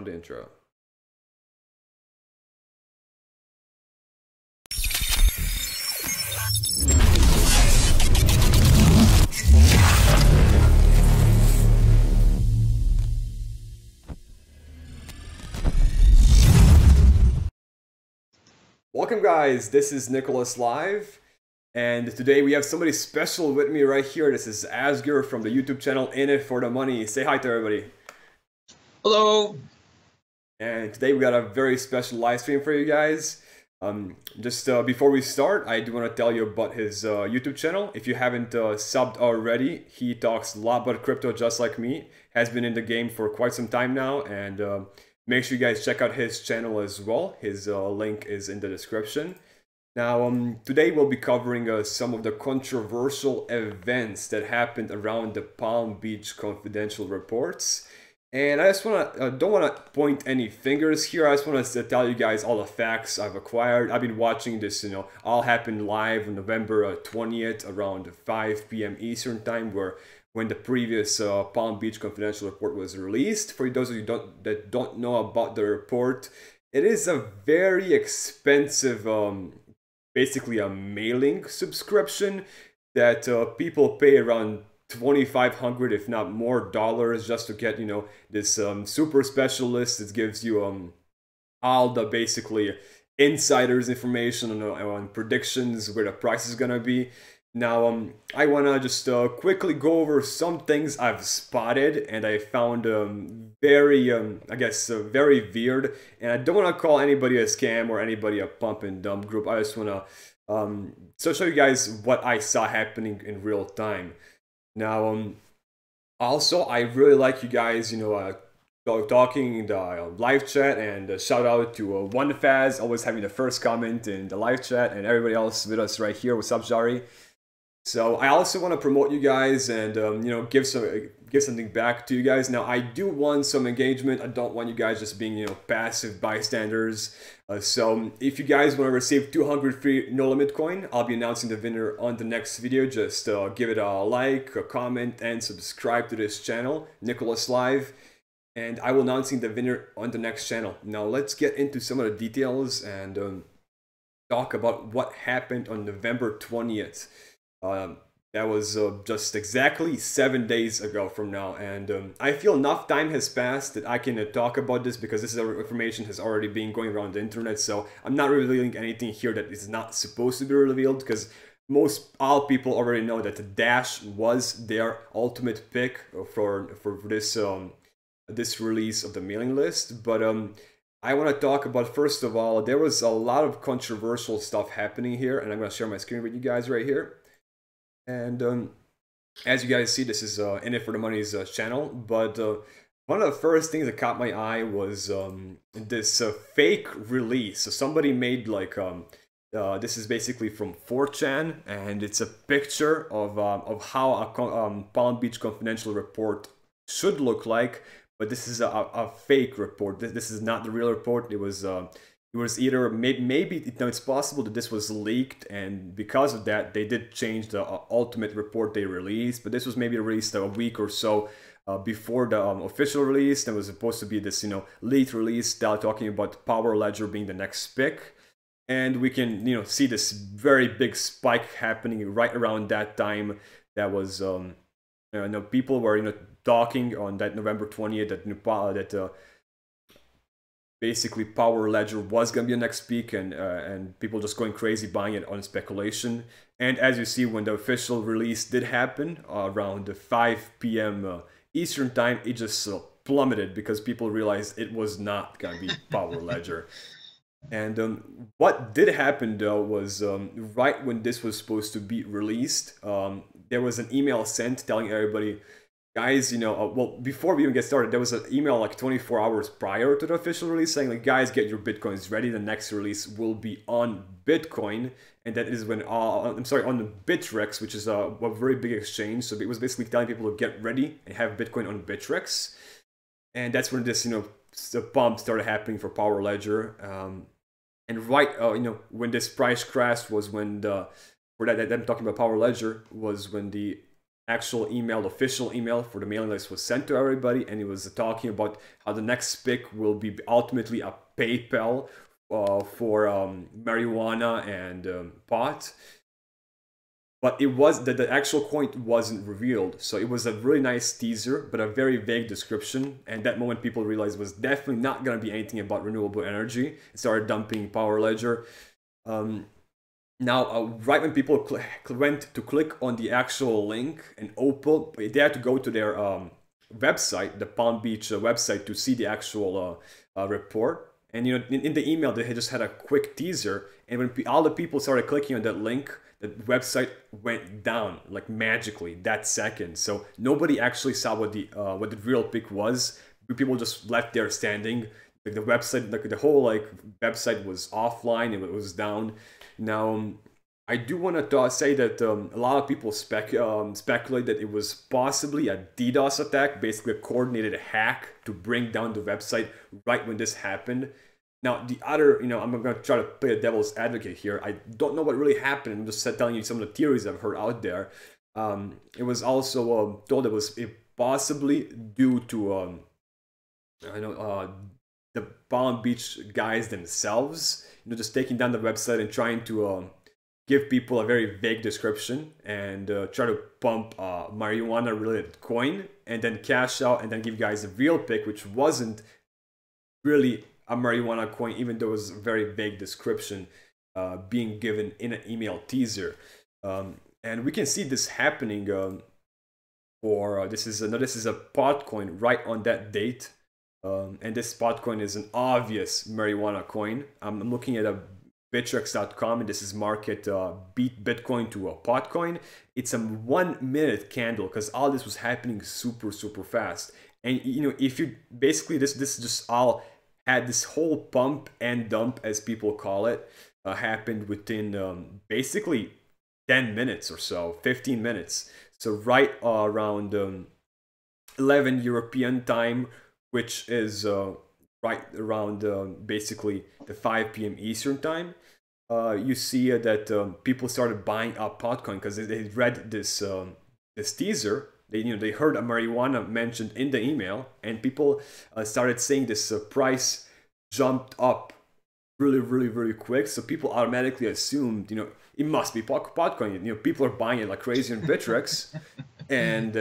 on the intro. Welcome guys, this is Nicholas Live, and today we have somebody special with me right here. This is Asger from the YouTube channel In It For The Money. Say hi to everybody. Hello. And today we got a very special live stream for you guys. Before we start, I do want to tell you about his YouTube channel. If you haven't subbed already, he talks a lot about crypto just like me. Has been in the game for quite some time now, and make sure you guys check out his channel as well. His link is in the description. Now, today we'll be covering some of the controversial events that happened around the Palm Beach confidential reports. And I just don't want to point any fingers here. I just want to tell you guys all the facts I've acquired. I've been watching this, all happen live on November 20th around 5 p.m. Eastern time, when the previous Palm Beach confidential report was released. For those of you that don't know about the report, it is a very expensive, basically a mailing subscription that people pay around $2,500 if not more dollars just to get this super special list that gives you all the basically insiders information on predictions where the price is gonna be. Now I want to just quickly go over some things I've spotted and I found very I guess very weird, and I don't want to call anybody a scam or anybody a pump and dump group. I just want to show you guys what I saw happening in real time. Now, also, I really like you guys, talking in the live chat, and shout out to OneFaz, always having the first comment in the live chat, and everybody else with us right here. What's up, Jari? So I also want to promote you guys and give something back to you guys. Now I do want some engagement. I don't want you guys just being passive bystanders. So if you guys want to receive 200 free no limit coin, I'll be announcing the winner on the next video. Just give it a like, a comment, and subscribe to this channel, Nicholas Live, and I will announcing the winner on the next channel. Now let's get into some of the details and talk about what happened on November 20th. That was just exactly 7 days ago from now, and I feel enough time has passed that I can talk about this because this information has already been going around the internet. So I'm not revealing anything here that is not supposed to be revealed, because all people already know that the Dash was their ultimate pick for this this release of the mailing list. But I want to talk about, first of all, there was a lot of controversial stuff happening here, and I'm going to share my screen with you guys right here. And as you guys see, this is In It For The Money's channel, but one of the first things that caught my eye was this fake release. So somebody made like this is basically from 4chan, and it's a picture of how a Palm Beach confidential report should look like, but this is a fake report. This is not the real report. It was either maybe it's possible that this was leaked, and because of that they did change the ultimate report they released, but this was maybe released a week or so before the official release. There was supposed to be this leaked release talking about POWR ledger being the next pick, and we can see this very big spike happening right around that time. That was people were talking on that November 20th that basically POWR ledger was gonna be the next peak, and people just going crazy buying it on speculation. And as you see, when the official release did happen around 5 p.m. Eastern time, it just plummeted because people realized it was not gonna be POWR ledger. And what did happen though was right when this was supposed to be released, there was an email sent telling everybody, guys, well, before we even get started, there was an email like 24 hours prior to the official release saying, like, guys, get your Bitcoins ready. The next release will be on Bitcoin. And that is when, on the Bittrex, which is a very big exchange. So it was basically telling people to get ready and have Bitcoin on Bittrex. And that's when this, the pump started happening for POWR ledger. And right, when this price crashed was when I'm talking about POWR ledger, was when the actual email, official email for the mailing list was sent to everybody, and it was talking about how the next pick will be ultimately a PayPal for marijuana and pot. But it was that the actual coin wasn't revealed. So it was a really nice teaser, but a very vague description. And that moment people realized was definitely not going to be anything about renewable energy. It started dumping Power Ledger. Now, right when people went to click on the actual link and open, they had to go to their website, the Palm Beach website, to see the actual report. And you know, in the email, they just had a quick teaser. And when all the people started clicking on that link, the website went down like magically that second. So nobody actually saw what the real pick was. People just left there standing. Like the website, like the whole website was offline. It was down. Now, I do want to say that a lot of people speculate that it was possibly a DDoS attack, basically a coordinated hack to bring down the website right when this happened. Now, the other, you know, I'm going to try to play a devil's advocate here. I don't know what really happened. I'm just telling you some of the theories I've heard out there. It was also told it was possibly due to, the Palm Beach guys themselves, you know, just taking down the website and trying to give people a very vague description and try to pump a marijuana-related coin and then cash out and then give guys a real pick, which wasn't really a marijuana coin, even though it was a very vague description being given in an email teaser. And we can see this happening for this is a PotCoin right on that date. And this PotCoin is an obvious marijuana coin. I'm looking at a Bittrex.com, and this is market beat Bitcoin to a PotCoin. It's a 1 minute candle because all this was happening super fast. And you know, if you basically this just all had this whole pump and dump, as people call it, happened within basically 10 minutes or so, 15 minutes. So right around 11 European time, which is right around basically the 5 p.m. Eastern time, you see that people started buying up PotCoin because they read this this teaser. They heard a marijuana mentioned in the email, and people started saying this price jumped up really quick. So people automatically assumed, you know, it must be PotCoin. You know, people are buying it like crazy on Bittrex. And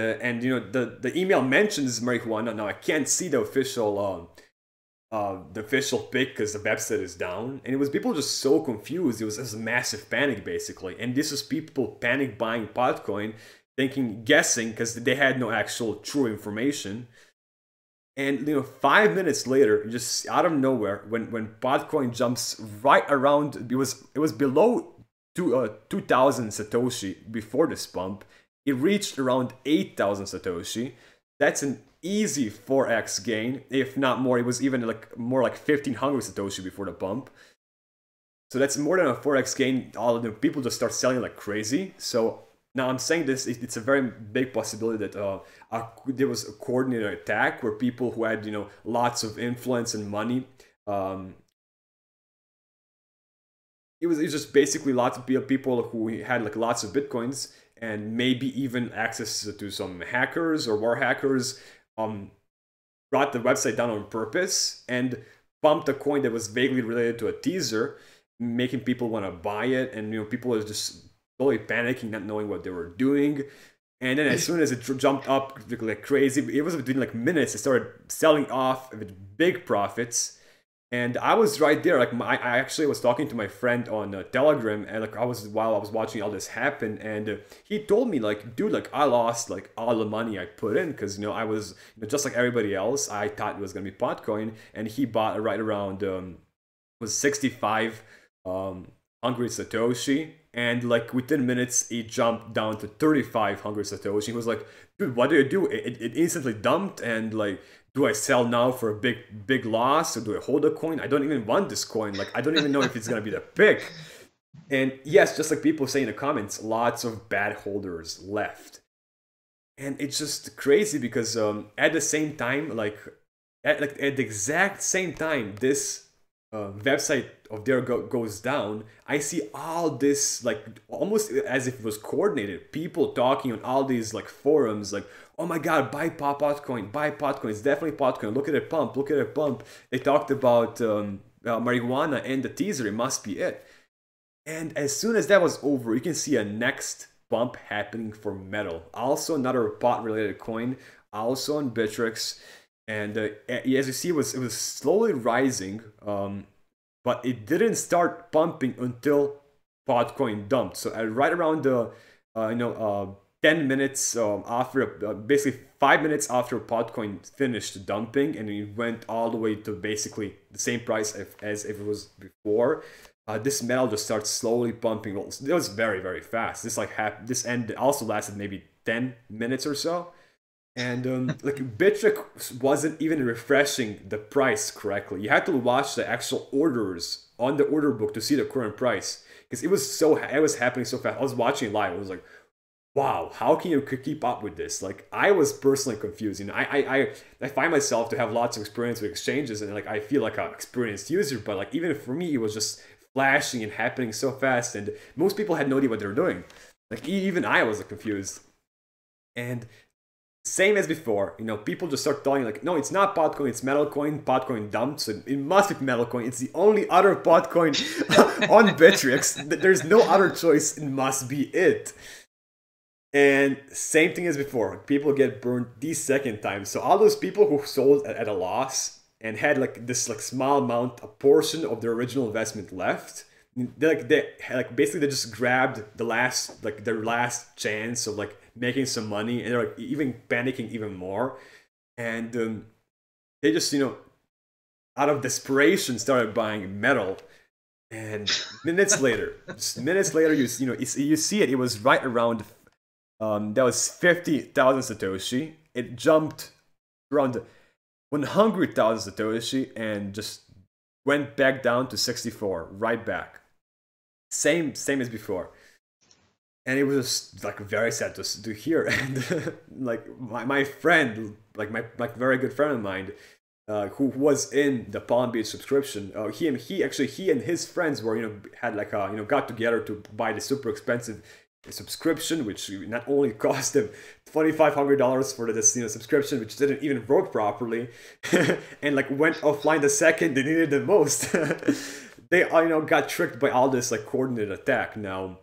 you know, the email mentions marijuana. Now I can't see the official pick because the website is down, and it was people just so confused. It was a massive panic basically, and this is people panic buying PotCoin, guessing because they had no actual true information. And you know, 5 minutes later, just out of nowhere, when PotCoin jumps right around, it was below 2,000 Satoshi before this pump. It reached around 8,000 Satoshi. That's an easy 4x gain, if not more. It was even more like 1,500 Satoshi before the pump. So that's more than a 4x gain. All of the people just start selling like crazy. So now I'm saying this, it's a very big possibility that there was a coordinated attack where people who had, you know, lots of influence and money, it was just basically lots of people who had like lots of Bitcoins and maybe even access to some hackers or war hackers, brought the website down on purpose and pumped a coin that was vaguely related to a teaser, making people want to buy it. And you know, people are just totally panicking, not knowing what they were doing. And then as soon as it jumped up like crazy, it was within like minutes, it started selling off with big profits. And I was right there. Like I actually was talking to my friend on Telegram, and like while I was watching all this happen, and he told me like, dude, like I lost like all the money I put in because you know I was, you know, just like everybody else. I thought it was gonna be PotCoin, and he bought right around was 65 100 Satoshi, and like within minutes it jumped down to 3,500 Satoshi. He was like, dude, what do you do? It instantly dumped, and like, do I sell now for a big loss, or do I hold a coin? I don't even want this coin. Like, I don't even know if it's gonna be the pick. And yes, just like people say in the comments, lots of bad holders left. And it's just crazy because at the same time, at the exact same time, this website of their goes down, I see all this, like almost as if it was coordinated. People talking on all these like forums, like, oh my god, buy PotCoin, buy PotCoin. It's definitely PotCoin. Look at it pump. Look at it pump. They talked about marijuana and the teaser. It must be it. And as soon as that was over, you can see a next bump happening for metal. Also another pot related coin. Also on Bittrex. And as you see, it was slowly rising, but it didn't start pumping until PotCoin dumped. So right around the 10 minutes after, basically 5 minutes after PotCoin finished dumping, and it went all the way to basically the same price as if it was before. This metal just starts slowly pumping. It was very, very fast. This end also lasted maybe 10 minutes or so. And like Bittrex wasn't even refreshing the price correctly. You had to watch the actual orders on the order book to see the current price, because it was happening so fast. I was watching it live. I was like, wow, how can you keep up with this? Like, I was personally confused. You know, I find myself to have lots of experience with exchanges, and like I feel like an experienced user, but like even for me, it was just flashing and happening so fast, and most people had no idea what they were doing. Like even I was confused. And same as before, you know, people just start telling like, no, it's not PotCoin, it's MetalCoin. PotCoin dumped, so it must be MetalCoin. It's the only other PotCoin on Bittrex. There's no other choice. It must be it. And same thing as before, people get burned the second time. So all those people who sold at a loss and had like this like small amount, a portion of their original investment left, they basically just grabbed their last chance of like making some money, and they're like even panicking even more, and they just, you know, out of desperation started buying metal. And minutes later, you see it was right around that was 50,000 Satoshi. It jumped around 100,000 Satoshi and just went back down to 64, right back. Same as before. And it was just like very sad to hear. And like my friend, like my very good friend of mine, who was in the Palm Beach subscription, he and his friends were, you know, had like got together to buy the super expensive subscription, which not only cost them $2,500 for this, you know, subscription, which didn't even work properly, and like went offline the second they needed it the most. They, you know, got tricked by all this like coordinated attack. Now,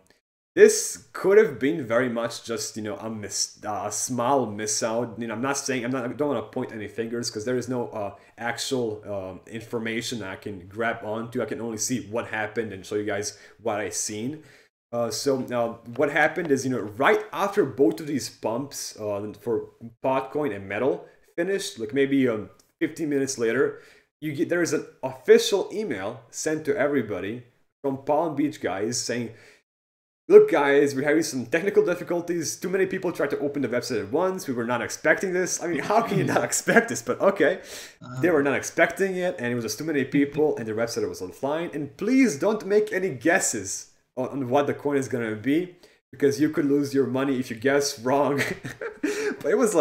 this could have been very much just, you know, a small miss out. You know, I don't want to point any fingers, because there is no actual information I can grab onto. I can only see what happened and show you guys what I seen. So what happened is, you know, right after both of these pumps for PotCoin and metal finished, like maybe 15 minutes later, there is an official email sent to everybody from Palm Beach guys saying, look guys, we're having some technical difficulties. Too many people tried to open the website at once. We were not expecting this. I mean, how can you not expect this? But okay, they were not expecting it, and it was just too many people, and their website was offline. And please don't make any guesses on what the coin is gonna be, because you could lose your money if you guess wrong. But it was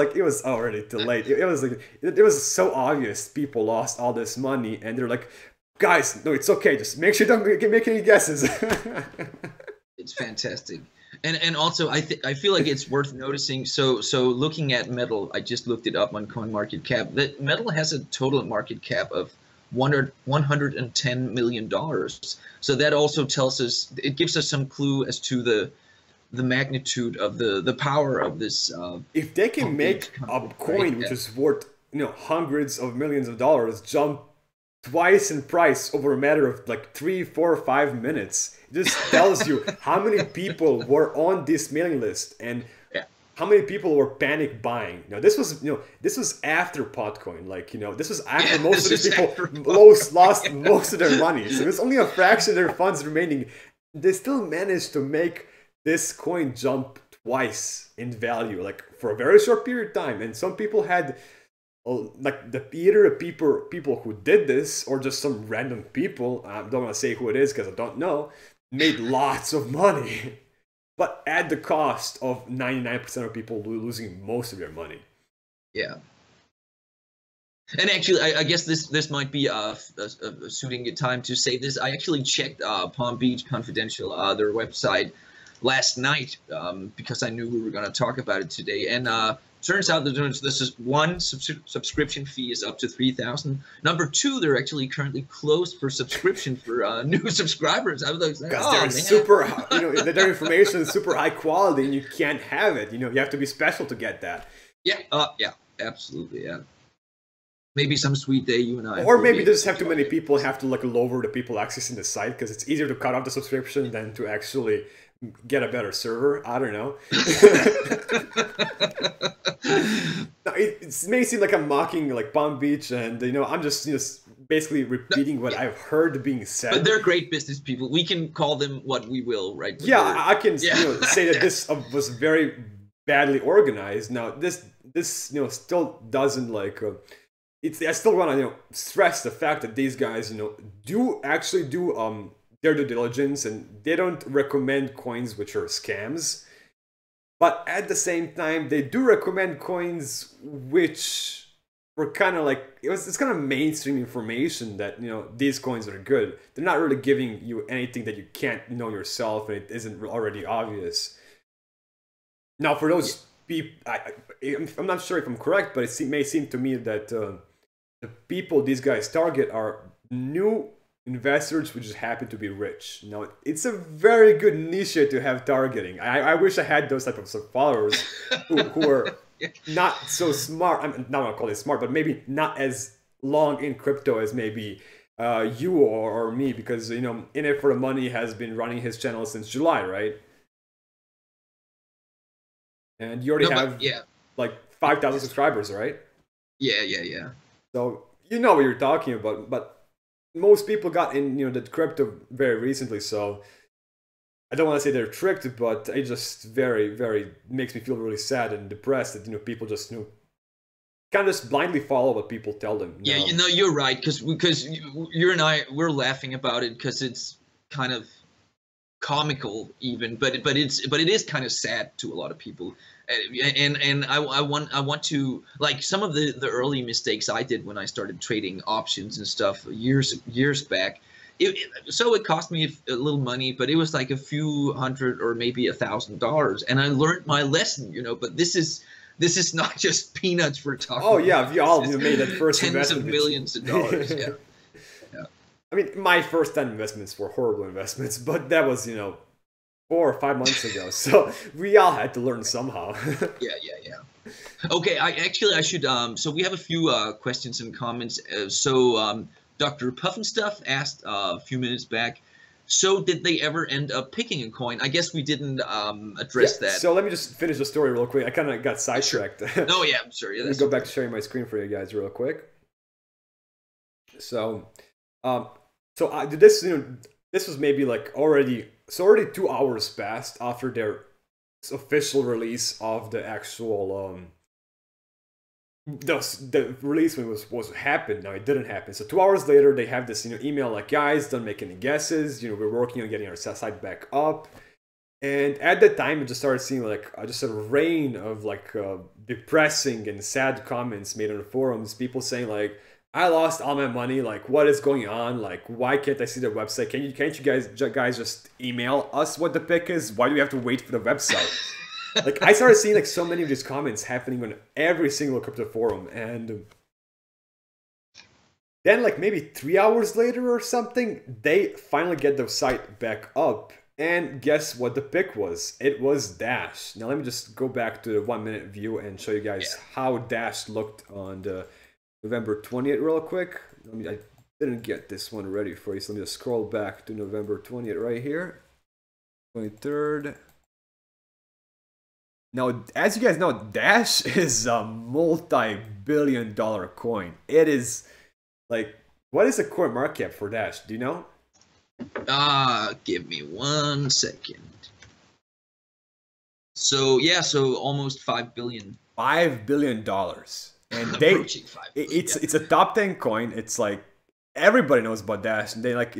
already too late. It was so obvious people lost all this money, and they're like, guys, no, it's okay. Just make sure you don't make any guesses. It's fantastic. And also I feel like it's worth noticing. So looking at metal, I just looked it up on CoinMarketCap. That metal has a total market cap of $110 million. So that also tells us, it gives us some clue as to the magnitude of the power of this. If they can make a coin which is worth, you know, hundreds of millions of dollars jump twice in price over a matter of like 3, 4, 5 minutes, it just tells you how many people were on this mailing list and how many people were panic buying. Now this was after PotCoin. Like, you know, this was after most of these people lost most of their money. So there's only a fraction of their funds remaining. They still managed to make this coin jump twice in value, like for a very short period of time. And some people had like either people who did this, or just some random people, I don't want to say who it is because I don't know, made lots of money, but at the cost of 99% of people losing most of their money. Yeah. And actually, I guess this might be a suiting time to say this. I actually checked Palm Beach Confidential, their website, last night because I knew we were going to talk about it today. And turns out that this is one subscription fee is up to 3,000. Number two, they're actually currently closed for subscription for new subscribers. I was like, God, super, their information is super high quality, and you can't have it. You have to be special to get that. Yeah, yeah, absolutely, yeah. Maybe some sweet day you and I. Or maybe just have too many people, have to lower the people accessing the site, because it's easier to cut off the subscription than to actually get a better server. I don't know. No, it may seem like I'm mocking Palm Beach, and I'm just basically repeating what I've heard being said. But they're great business people. We can call them what we will, right? But yeah, I can say that this was very badly organized. Now this still doesn't I still want to stress the fact that these guys do actually do their due diligence, and they don't recommend coins which are scams. But at the same time, they do recommend coins which were kind of it's kind of mainstream information that these coins are good. They're not really giving you anything that you can't know yourself, and it isn't already obvious. Now, for those people, I'm not sure if I'm correct, but it may seem to me that the people these guys target are new investors who just happen to be rich. Now, it's a very good niche to have targeting. I wish I had those type of followers who are not so smart. I'm not gonna call it smart, but maybe not as long in crypto as maybe you or me, because In It For The Money has been running his channel since July, right? And you already have 5,000 subscribers, right? Yeah. So you know what you're talking about, but most people got in the crypto very recently, so I don't want to say they're tricked, but it just very, very makes me feel really sad and depressed that people just kind of just blindly follow what people tell them. Yeah, you're right, because you and I, we're laughing about it because it's kind of comical even, but it is kind of sad to a lot of people, and I want to, some of the early mistakes I did when I started trading options and stuff years back. It cost me a little money, but it was like a few hundred or maybe $1,000, and I learned my lesson, But this is not just peanuts we're talking. Oh yeah, we all made that first tens investment. Of millions of dollars. Yeah. I mean, my first 10 investments were horrible investments, but that was 4 or 5 months ago. So we all had to learn somehow. Yeah. Okay, I should. So we have a few questions and comments. Dr. Puffenstuff asked a few minutes back. So did they ever end up picking a coin? I guess we didn't address that. So let me just finish the story real quick. I kind of got sidetracked. Oh yeah, I'm sorry. Let me go back to sharing my screen for you guys real quick. So. This was maybe already 2 hours passed after their official release of the actual the release when it was happened. Now it didn't happen. So 2 hours later they have this email guys, don't make any guesses. We're working on getting our site back up. And at that time, it just started seeing just a rain of depressing and sad comments made on the forums. People saying I lost all my money. What is going on? Why can't I see the website? Can't you guys just email us what the pick is? Why do we have to wait for the website? I started seeing so many of these comments happening on every single crypto forum, and then maybe 3 hours later or something, they finally get the site back up. And guess what the pick was? It was Dash. Now let me just go back to the 1 minute view and show you guys how Dash looked on the November 20th real quick. I didn't get this one ready for you, so let me just scroll back to November 20th right here. 23rd. Now, as you guys know, Dash is a multi-billion-dollar coin. It is what is the current market cap for Dash? Do you know? Give me 1 second. So almost $5 billion. $5 billion. And it's a top 10 coin. It's everybody knows about Dash, and they're like,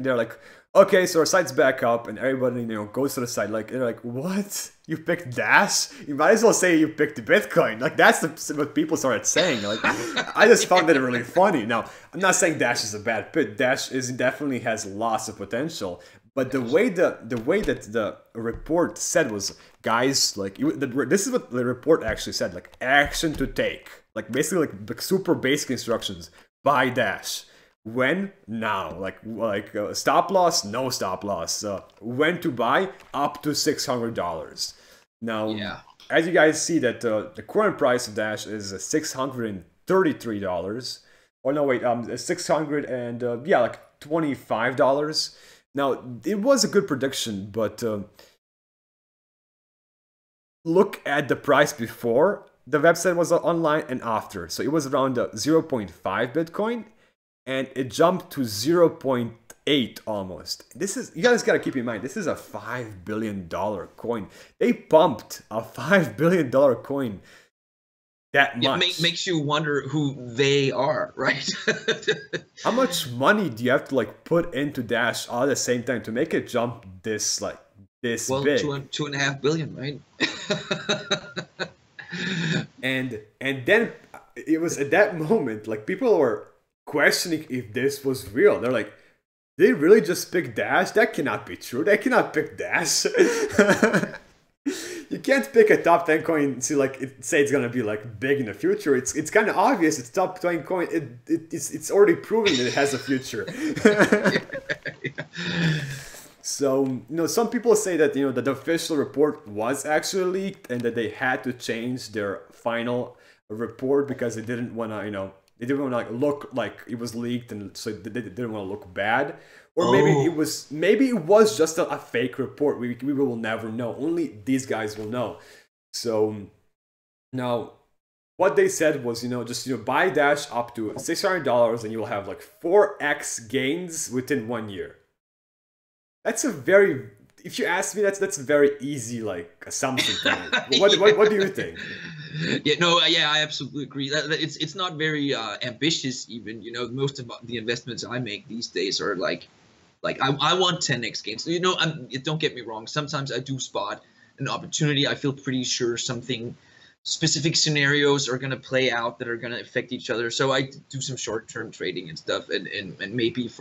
okay, so our site's back up, and everybody goes to the site. Like they're like, what? You picked Dash? You might as well say you picked Bitcoin. Like that's what people started saying. Like I just found that really funny. Now I'm not saying Dash is a bad pick. Dash definitely has lots of potential. But the way that the report said was, guys, like this is what the report actually said, like action to take, like basically like super basic instructions. Buy Dash. When? Now. Like stop loss? No stop loss. When to buy? Up to $600. Now, yeah. As you guys see that the current price of Dash is $633. Oh no, wait, 600 and yeah, like $25. Now, it was a good prediction, but look at the price before the website was online and after. So it was around 0.5 Bitcoin, and it jumped to 0.8 almost. This is, you guys gotta keep in mind, this is a $5 billion coin. They pumped a $5 billion coin that much. It makes you wonder who they are, right? How much money do you have to like put into Dash all at the same time to make it jump this big? Well, 2.5 billion, right? and then it was at that moment like people were questioning if this was real. They're like, they really just picked Dash? That cannot be true. They cannot pick Dash. You can't pick a top 10 coin and say it's gonna be like big in the future. It's kind of obvious. It's top 10 coin. It's already proven that it has a future. So some people say that that the official report was actually leaked and that they had to change their final report because they didn't want to they didn't want to like look like it was leaked, and so they didn't want to look bad. Or maybe it was just a fake report. We will never know. Only these guys will know. So now what they said was just buy Dash up to $600 and you will have like 4x gains within 1 year. That's a very, if you ask me, that's a very easy like assumption. What do you think? Yeah, I absolutely agree. It's not very ambitious even. Most of the investments I make these days are like I want 10x gains. Don't get me wrong. Sometimes I do spot an opportunity. I feel pretty sure something specific scenarios are going to play out that are going to affect each other. So I do some short-term trading and stuff, and maybe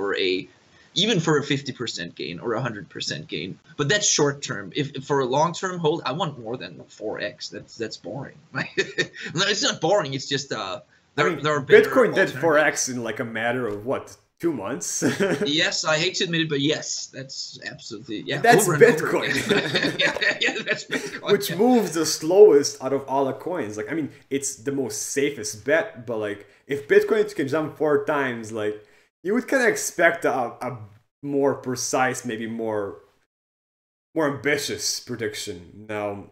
even for a 50% gain or 100% gain. But that's short-term. If for a long-term hold, I want more than 4x. That's boring. It's not boring. It's just there are Bitcoin did 4x in like a matter of what? 2 months? Yes, I hate to admit it, but yes, that's absolutely, yeah. That's Bitcoin. Yeah, that's Bitcoin. Which moves the slowest out of all the coins. Like, I mean, it's the most safest bet, but like, if Bitcoin can jump 4 times, like, you would kind of expect a more precise, maybe more ambitious prediction. Now,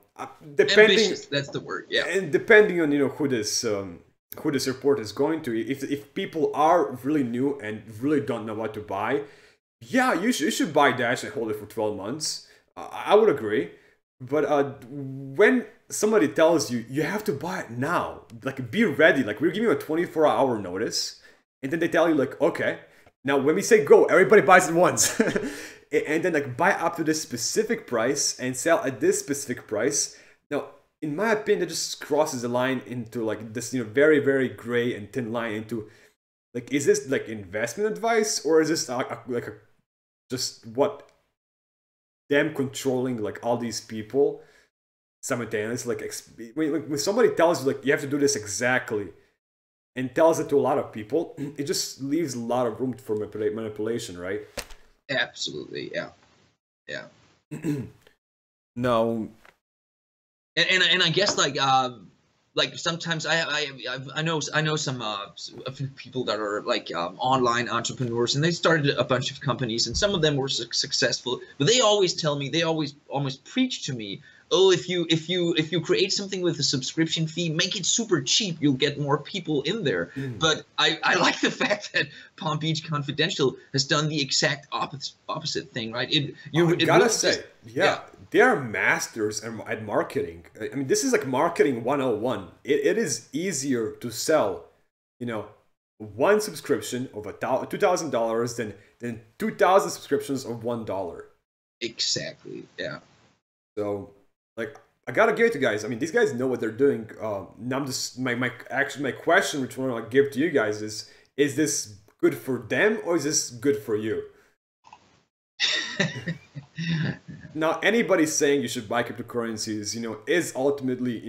depending... Ambitious, that's the word, yeah. And depending on, who this report is going to. If people are really new and really don't know what to buy, yeah, you should buy Dash and hold it for 12 months. I would agree. But when somebody tells you you have to buy it now, like be ready, like we're giving you a 24-hour notice, and then they tell you like, okay, now when we say go, everybody buys it once. And then like buy up to this specific price and sell at this specific price. Now, in my opinion, it just crosses the line into like this, very, very gray and thin line into like, is this like investment advice, or is this just what them controlling like all these people simultaneously? Like when somebody tells you like you have to do this exactly and tells it to a lot of people, it just leaves a lot of room for manipulation, right? Absolutely, yeah. No. And I guess like sometimes I know some a few people that are like online entrepreneurs, and they started a bunch of companies, and some of them were successful, but they always tell me, they always almost preach to me, oh, if you create something with a subscription fee, make it super cheap, you'll get more people in there. But I like the fact that Palm Beach Confidential has done the exact opposite thing, right? Yeah, they are masters at marketing. I mean, this is like marketing 101. It is easier to sell, one subscription of $2,000 than 2,000 subscriptions of $1. Exactly. Yeah. So, like, I gotta give it to guys. I mean, these guys know what they're doing. Now I'm just my question, which I want to give to you guys is this good for them or is this good for you? Now, anybody saying you should buy cryptocurrencies, is ultimately,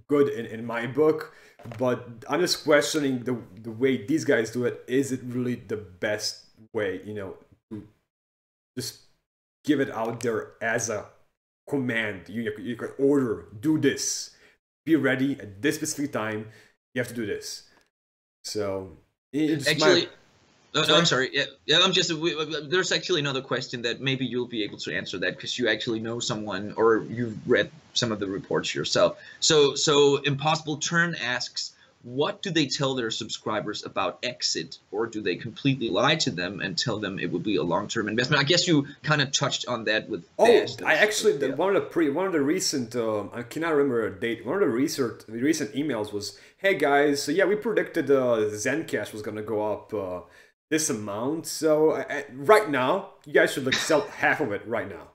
good in my book. But I'm just questioning the way these guys do it. Is it really the best way, to just give it out there as a command? You can order, do this, be ready at this specific time. You have to do this. So actually, no, I'm sorry. Yeah, I'm just. There's actually another question that maybe you'll be able to answer that because you actually know someone or you've read some of the reports yourself. So Impossible Turn asks, what do they tell their subscribers about exit, or do they completely lie to them and tell them it would be a long-term investment? I guess you kind of touched on that with. I actually one of the recent I cannot remember a date. One of the recent emails was, hey guys, so yeah, we predicted Zencash was gonna go up this amount. So right now, you guys should sell half of it right now.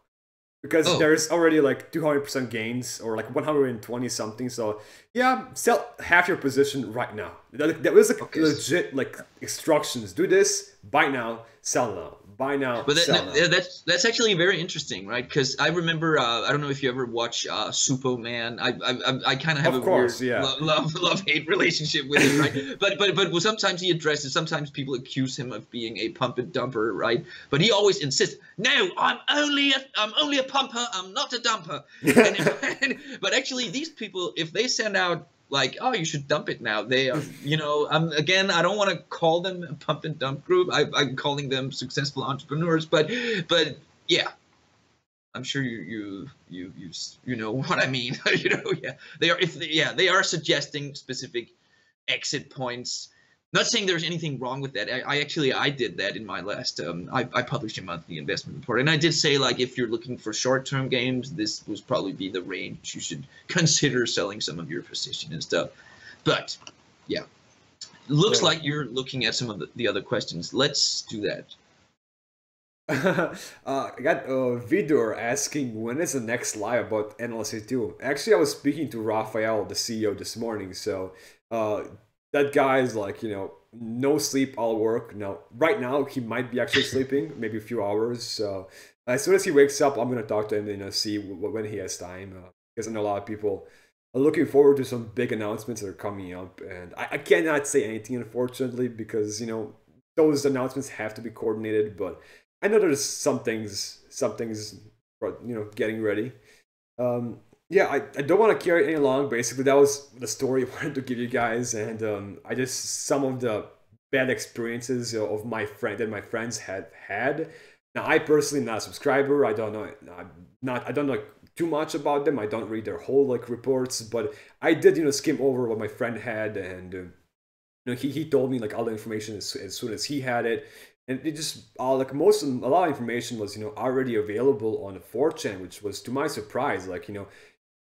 Because there's already 200% gains or 120 something. So yeah, sell half your position right now. That was legit instructions. Do this, buy now, sell now. Buy now, sell now. That's actually very interesting, right? Because I remember, I don't know if you ever watch Superman. I kind of have love-hate relationship with him, right? but sometimes he addresses. Sometimes people accuse him of being a pump and dumper, right? But he always insists, "No, I'm only a pumper. I'm not a dumper." But actually, these people, if they send out oh, you should dump it now, they are, again, I don't want to call them a pump and dump group. I'm calling them successful entrepreneurs, but yeah, I'm sure you know what I mean. They are suggesting specific exit points. Not saying there's anything wrong with that. I did that in my last. I published a monthly investment report, and I did say if you're looking for short-term gains, this would probably be the range you should consider selling some of your position and stuff. But yeah, looks like you're looking at some of the other questions. Let's do that. I got Vidor asking when is the next live about NLC2. Actually, I was speaking to Raphael, the CEO, this morning. So that guy's no sleep, all work. Now, right now, he might be actually sleeping, maybe a few hours. So as soon as he wakes up, I'm going to talk to him and see when he has time. Because I know a lot of people are looking forward to some big announcements that are coming up. And I cannot say anything, unfortunately, because, those announcements have to be coordinated. But I know there's some things, getting ready. Yeah, I don't want to carry it any long. Basically, that was the story I wanted to give you guys, and some of the bad experiences of my friends have had. Now, I personally am not a subscriber. I don't know too much about them. I don't read their whole like reports, but I did skim over what my friend had, and he told me like all the information as soon as he had it, and it just a lot of information was already available on the 4chan, which was to my surprise. Like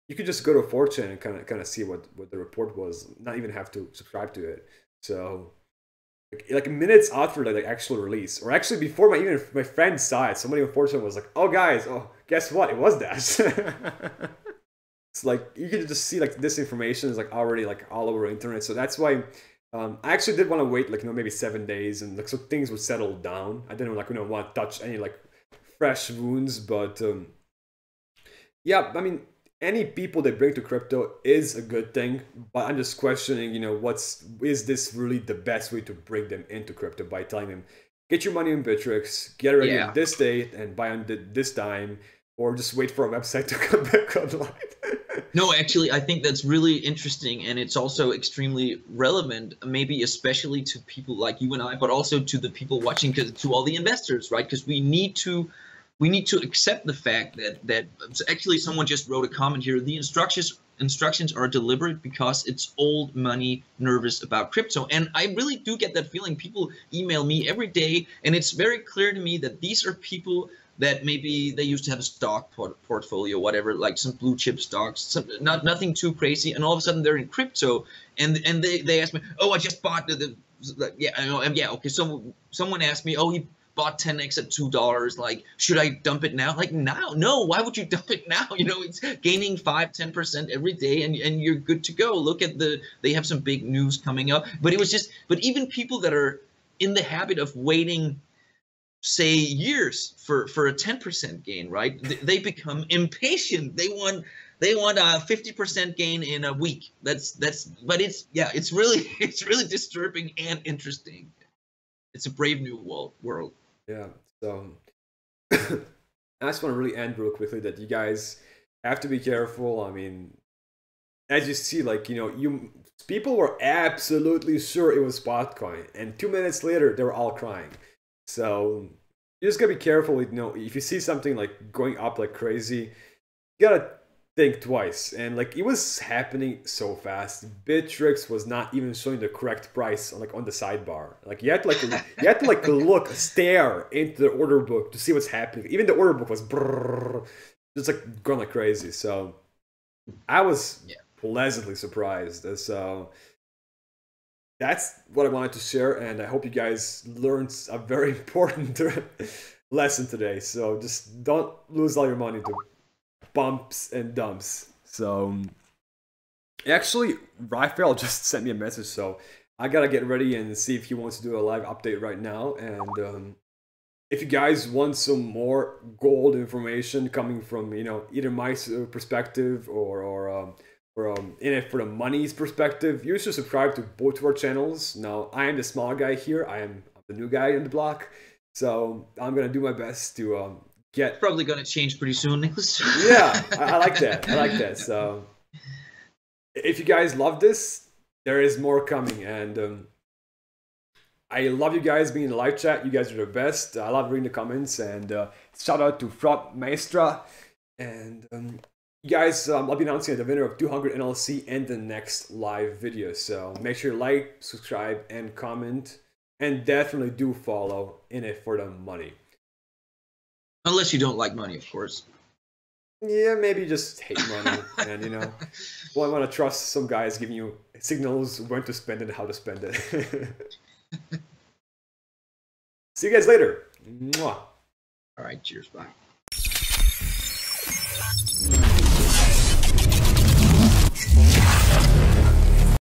you could just go to 4chan and kind of see what the report was, not even have to subscribe to it. So like minutes after the actual release, or actually before my friend saw it, somebody on 4chan was like, "Oh guys, guess what? It was that." It's like you can just see like this information is like already like all over the internet. So that's why I actually did want to wait like maybe 7 days and like so things would settle down. I didn't like want to touch any like fresh wounds, but yeah, I mean any people they bring to crypto is a good thing, but I'm just questioning, is this really the best way to bring them into crypto by telling them, get your money in Bittrex, get ready on this date, and buy on this time, or just wait for a website to come back online? No, actually, I think that's really interesting, and it's also extremely relevant, maybe especially to people like you and I, but also to the people watching, to all the investors, right? Because we need to accept the fact that actually someone just wrote a comment here. The instructions are deliberate because it's old money nervous about crypto. And I really do get that feeling. People email me every day, and it's very clear to me that these are people that maybe they used to have a stock portfolio, whatever, like some blue chip stocks, nothing too crazy, and all of a sudden they're in crypto, and they ask me, "Oh, I just bought yeah, I know, yeah, okay. So someone asked me, oh, he bought 10x at $2. Like, should I dump it now? Like, now? No. Why would you dump it now? You know, it's gaining 5-10% every day, and you're good to go. Look at they have some big news coming up. But it was just, but even people that are in the habit of waiting, say, years for a 10% gain, right? They become impatient. They want a 50% gain in a week. But it's really it's really disturbing and interesting. It's a brave new world. Yeah. So I just want to really end real quickly that you guys have to be careful. I mean, as you see, like, you know, people were absolutely sure it was PotCoin, and 2 minutes later they were all crying. So you just gotta be careful with, you know, if you see something like going up like crazy, you gotta think twice. And like, it was happening so fast. Bittrex was not even showing the correct price on, like, on the sidebar. Like, you had to look, stare into the order book to see what's happening. Even the order book was just like going like crazy. So I was pleasantly surprised. So that's what I wanted to share, and I hope you guys learned a very important lesson today. So just don't lose all your money to bumps and dumps. So actually, Raphael just sent me a message, so I gotta get ready and see if he wants to do a live update right now. And if you guys want some more gold information coming from, you know, either my perspective or in it for the money's perspective, you should subscribe to both of our channels. Now, I am the small guy here. I am the new guy in the block, so I'm gonna do my best to get. Probably gonna change pretty soon, Nicholas. Yeah, I like that. I like that. So if you guys love this, there is more coming, and I love you guys being in the live chat. You guys are the best. I love reading the comments, and shout out to Fraud Maestra. And you guys, I'll be announcing the winner of 200 NLC in the next live video. So make sure you like, subscribe, and comment. And definitely do follow In It For The Money. Unless you don't like money, of course. Yeah, maybe just hate money. And, you know, well, I want to trust some guys giving you signals when to spend it and how to spend it. See you guys later. Mwah. All right, cheers, bye.